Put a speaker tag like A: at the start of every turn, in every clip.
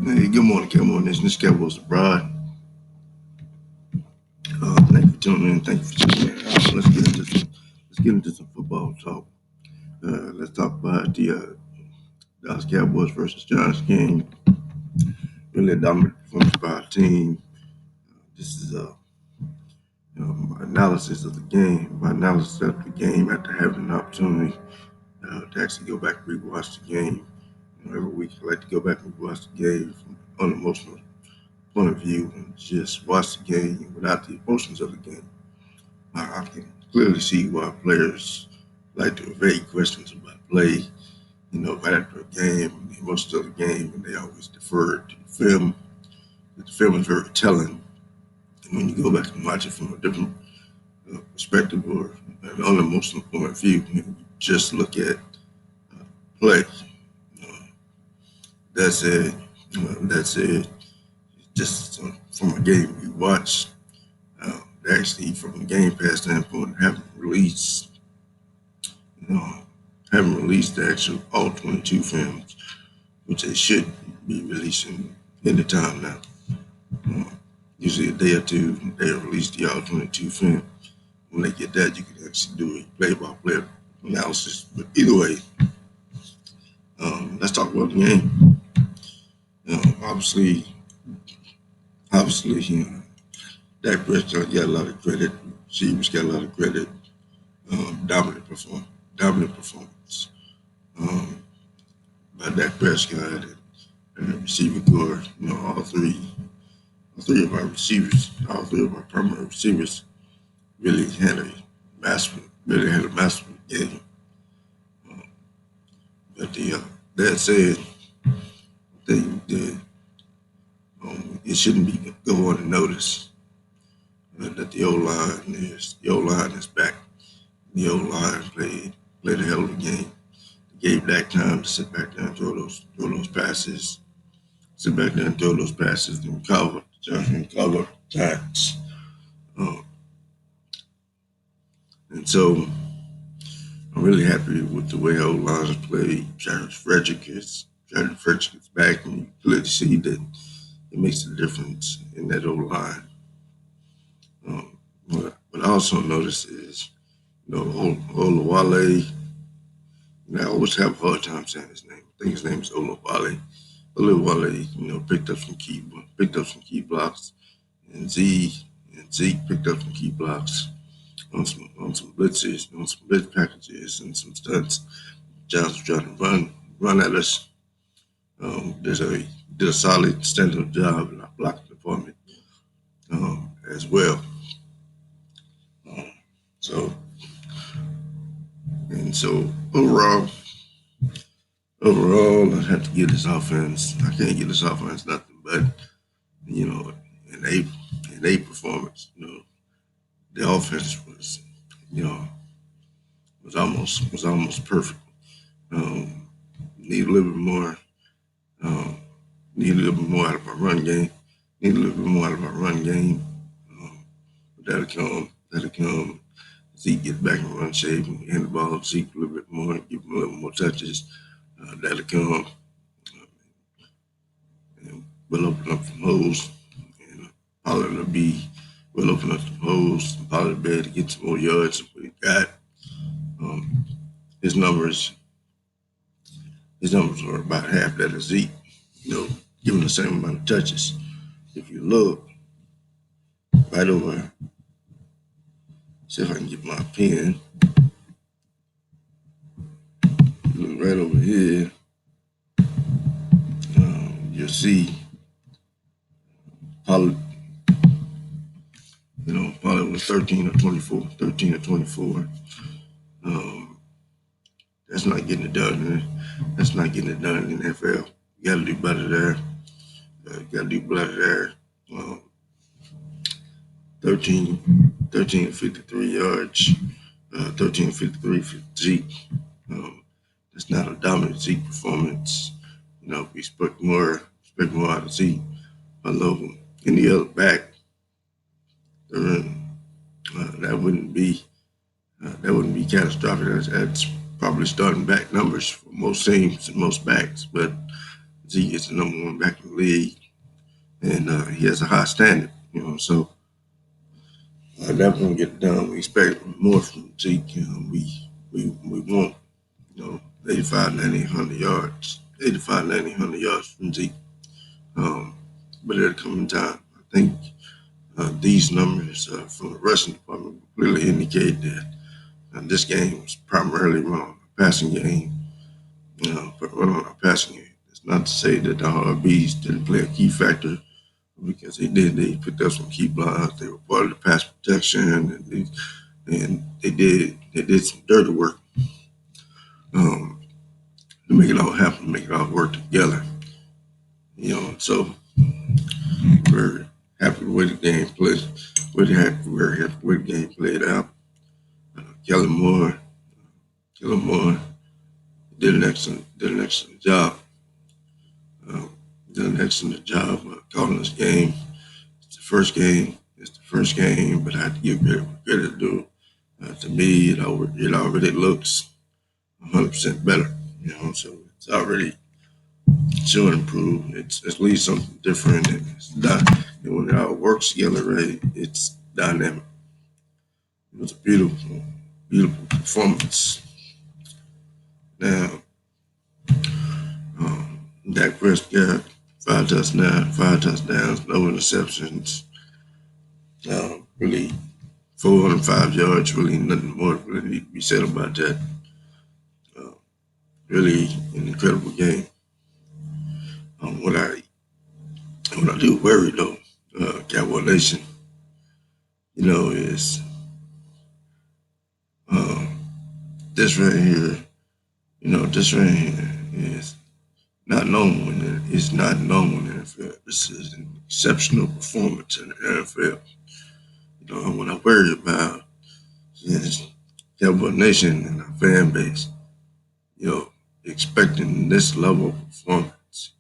A: Hey, good morning, Cowboys Nation. This is Cowboys abroad. Thank you for tuning in. Thank you for tuning in. Let's get into some football talk. Let's talk about the Dallas Cowboys versus Giants game. Really a dominant performance by our team. This is my analysis of the game. My analysis of the game after having an opportunity to actually go back and rewatch the game. Every week I like to go back and watch the game from an unemotional point of view and just watch the game without the emotions of the game. I can clearly see why players like to evade questions about play, right after a game, the emotions of the game, and they always defer to the film. The film is very telling. And when you go back and watch it from a different perspective or an unemotional point of view, you just look at play. Uh, that's it. That's it. Just from a game we watched, actually from a Game Pass standpoint, you know, haven't released the actual all 22 films, which they should be releasing anytime now. Uh, Usually a day or two, they release the all 22 film. When they get that, you can actually do a play-by-play analysis. But either way, let's talk about the game. Obviously, Dak Prescott got a lot of credit. Receivers got a lot of credit. Dominant performance um, by Dak Prescott and the receiving core. All three of our receivers, all three of our primary receivers, really had a masterful game. Um, but that said, the it shouldn't be go unnoticed that the O line is back. The O line played a hell of a game. Gave Dak time to sit back there and throw those passes, sit back there and throw those passes and cover attacks. Um, and so I'm really happy with the way our line has played. Travis Frederick is back, and you clearly see that it makes a difference in that old line. What I also noticed is, Olawale. I always have a hard time saying his name. I think his name is Olawale. Olawale, picked up some key blocks, and Zeke picked up some key blocks on some blitzes, on some blitz packages, and some stunts. Giants was trying to run at us. Did a solid stand-up job in our blocking department as well. Um, so so overall, I have to give this offense. I can't give this offense nothing but you know an A performance. The offense you know was almost perfect. Um, need a little bit more. Um, Need a little bit more out of our run game. Need a little bit more out of our run game. Um, but that'll come. That'll come. Zeke gets back in run shape and hand the ball to Zeke a little bit more, give him a little more touches. That'll come. And we'll open up some holes. And Pollard will be, we'll open up some holes. Pollard will be able to get some more yards than what he got. Um, his numbers, his numbers are about half that of Zeke. Given the same amount of touches. If you look right over, see if I can get my pen. Look right over here. You'll see Pollard. Pollard was 13 or 24. 13 or 24. Um, that's not getting it done. That's not getting it done in the NFL. You got to do better there. You got to do better there. Um, 13 53 yards. 13 53 for Zeke. That's not a dominant Zeke performance. We expect more out of Zeke. Although any other back, that wouldn't be catastrophic. That's probably starting back numbers for most teams and most backs. But Zeke is the number one back in the league, and he has a high standard. So that's gonna get it done. We expect more from Zeke. We want 85, 90, 100 yards, 85, 90, 100 yards from Zeke. But at a coming time, I think these numbers from the rushing department clearly indicate that this game was primarily run on a passing game. Run on a passing game. It's not to say that the RBs didn't play a key factor, because they did. They picked up some key blocks. They were part of the pass protection, and they did some dirty work to make it all happen, make it all work together. So we're happy with the game played. We're very happy with the game played out. Kellen Moore did an excellent job. Did an excellent job calling this game. It's the first game, but I have to give credit due. To me, it already looks 100% better. So it's already showing improvement. It's at least something different, and and when it all works together, right, it's dynamic. It was a beautiful, beautiful performance. Now, Dak Prescott, five touchdowns, no interceptions. Really, 405 yards. Really, nothing more really need to be said about that. Really, an incredible game. What I do worry though, Cowboy Nation, is this right here. This right here is not normal. It's not normal in the NFL. This is an exceptional performance in the NFL. What I worry about is Cowboy Nation and our fan base. Expecting this level of performance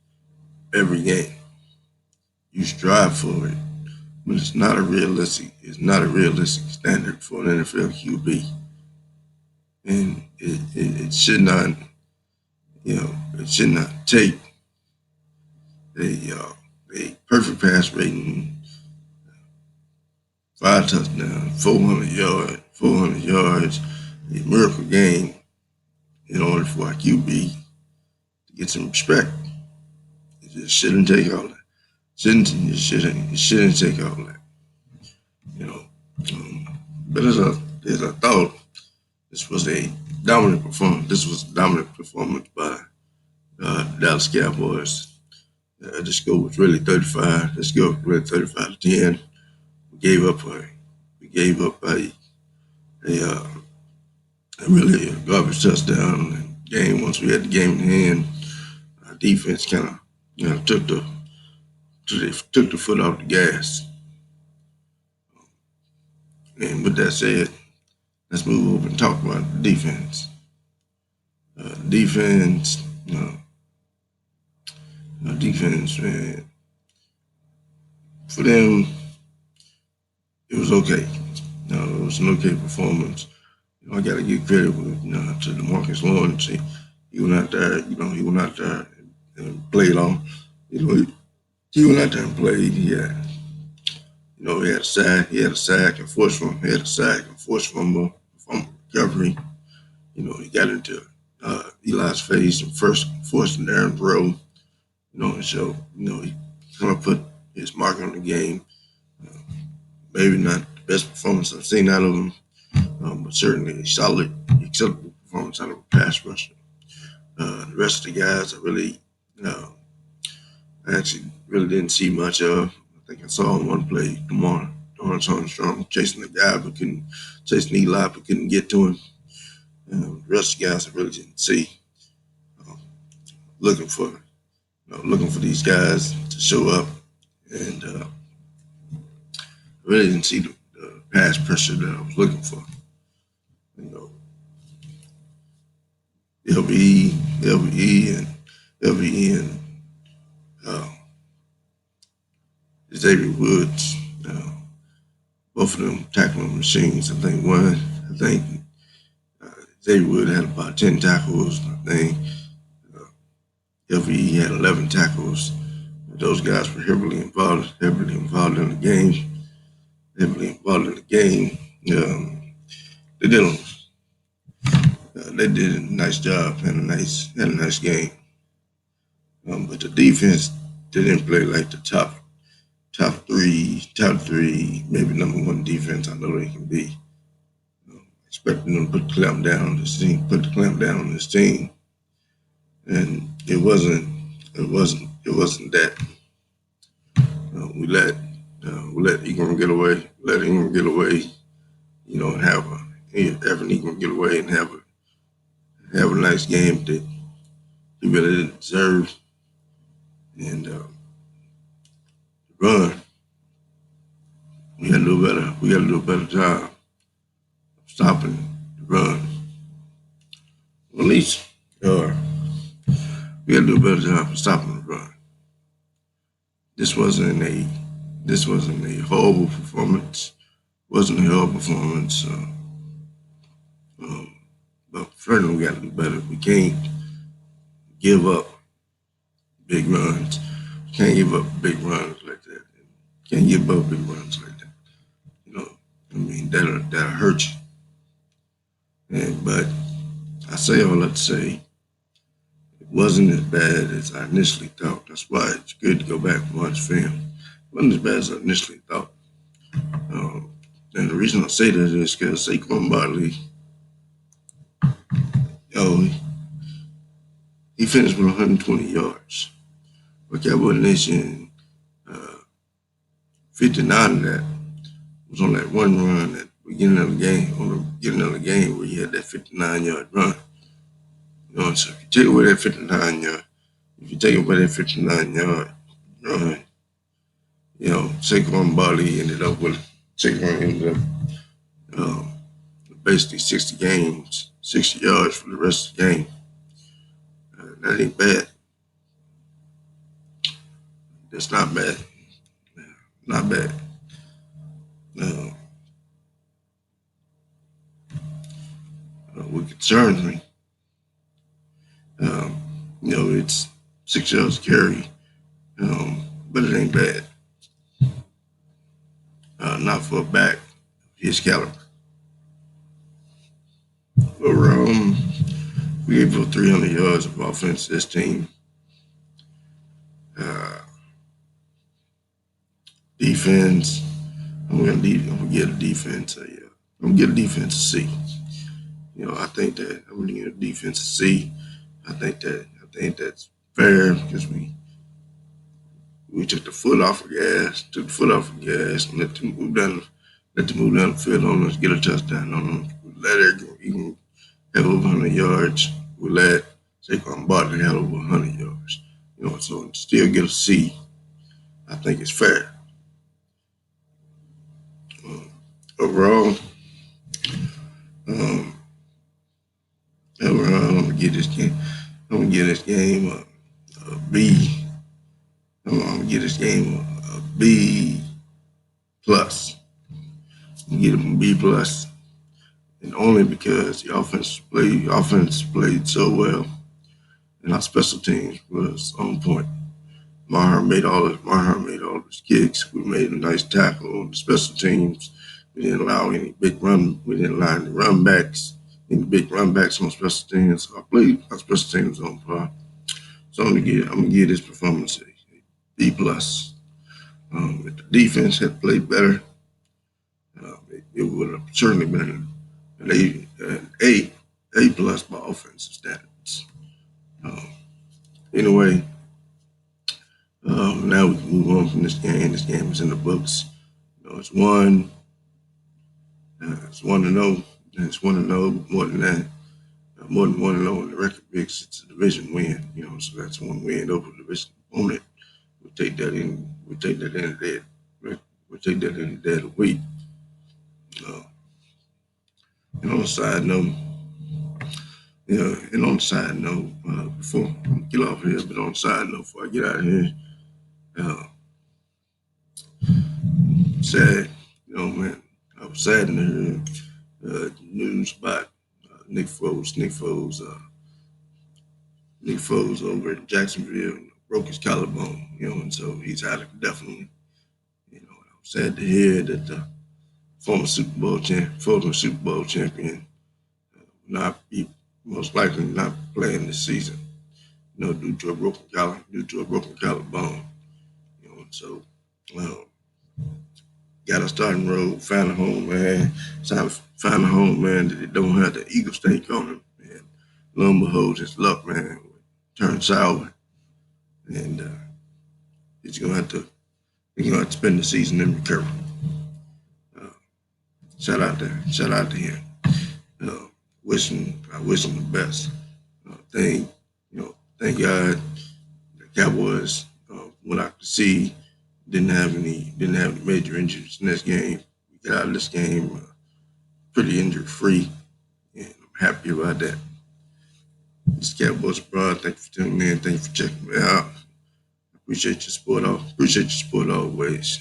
A: every game. You strive for it, but it's not a realistic standard for an NFL QB, and it should not take a perfect pass rating, 5 touchdowns, 400 yards, a miracle game in order for a QB to get some respect. It just shouldn't take all that. It shouldn't take all that. But as I thought, this was a dominant performance. This was a dominant performance by the Dallas Cowboys. The score was really 35. The score was really 35-10. We gave up a garbage touchdown in the game. Once we had the game in hand, our defense kind of took the foot off the gas. And with that said, let's move over and talk about the defense. Defense, man. For them, it was okay. It was an okay performance. I got to give credit to DeMarcus Lawrence. He went out there. He went out there and played on. He went out there and played. He had a sack. He had a sack and forced fumble. He had a sack and forced fumble recovery. He got into Eli's face and forced an errant throw. And so he kind of put his mark on the game. Maybe not the best performance I've seen out of him, but certainly a solid, acceptable performance out of a pass rusher. The rest of the guys, I actually really didn't see much of. I think I saw on one play, Dorrance Armstrong chasing the guy, chasing Eli, but couldn't get to him. The rest of the guys I really didn't see. Looking for these guys to show up, and I really didn't see the pass pressure that I was looking for. LVE and Xavier Woods, both of them tackling machines. I think Xavier Wood had about 10 tackles. I think He had 11 tackles. Those guys were heavily involved in the game, heavily involved in the game. They did they did a nice job and had a nice game. But the defense didn't play like the top three, maybe number one defense I know they can be. Expecting them to put the clamp down on this team, and it wasn't that. We let Ingram get away, and have an Ingram get away and have a nice game that he really didn't deserve, and run. We got to do better. We got to do a better job of stopping the run. Well, at least, we got to do a better job of stopping the run. This wasn't a horrible performance. Wasn't a horrible performance. But certainly we got to do better. We can't give up big runs. Can't give up big runs like that. Can't give up big runs like that. That'll hurt you. But I say all that to say it wasn't as bad as I initially thought. That's why it's good to go back and watch film. It wasn't as bad as I initially thought. And the reason I say that is because Saquon Barkley, he finished with 120 yards. But Cowboy Nation, 59 of that was on that one run at the beginning of the game where he had that 59-yard run. So if you take away that 59-yard run, Saquon Barkley ended up basically 60 yards for the rest of the game. That ain't bad. That's not bad. Not bad. What concerns me, it's 6 yards carry, but it ain't bad. Not for a back his caliber. But we gave up 300 yards of offense to this team. Defense, I'm gonna get a defense. I'm gonna get a defense a C. I think that I'm gonna get a defense a C. I think that's fair because we took the foot off the gas, and let them move down the field on us, get a touchdown on them. Let Eric have over 100 yards. We let Saquon Barkley have over 100 yards. So still get a C. I think it's fair. Overall, I'm gonna give this game. I'm gonna give this game a B. I'm gonna give this game a B plus. I'm gonna give it a B plus, and only because the offense played so well, and our special teams was on point. Maher made all his kicks. We made a nice tackle on the special teams. We didn't allow any big run. We didn't allow any big run backs on special teams. Our special teams on par. So I'm gonna give this performance a B plus. If the defense had played better, it would have certainly been an A plus by offensive standards. Anyway, now we can move on from this game. This game is in the books. It's 1-0. It's 1-0. More than that, more than 1-0 in the record books. It's a division win. So that's one win over the division opponent. We'll take that in. We'll take that in there. We'll take that in the dead of week. And on a side note, before I get off here, but on a side note, before I get out of here, sad, man. I was saddened to hear news about Nick Foles Nick Foles over at Jacksonville broke his collarbone, and so he's out of definitely. I'm sad to hear that the former Super Bowl champion, not be most likely not playing this season, due to a broken collarbone, and so um, got to start in road, find a home, man. Find a home, man, that don't have the eagle stake on him. And lo and behold, his luck, man, turned sour, and he's gonna have to spend the season in recovery. Uh, shout out to him. Uh, I wish him the best. Thank God the Cowboys went out to sea, didn't have any major injuries in this game. We got out of this game pretty injury free, and I'm happy about that. This Cowboys abroad. Thank you for tuning in. Thank you for checking me out. Appreciate your support always.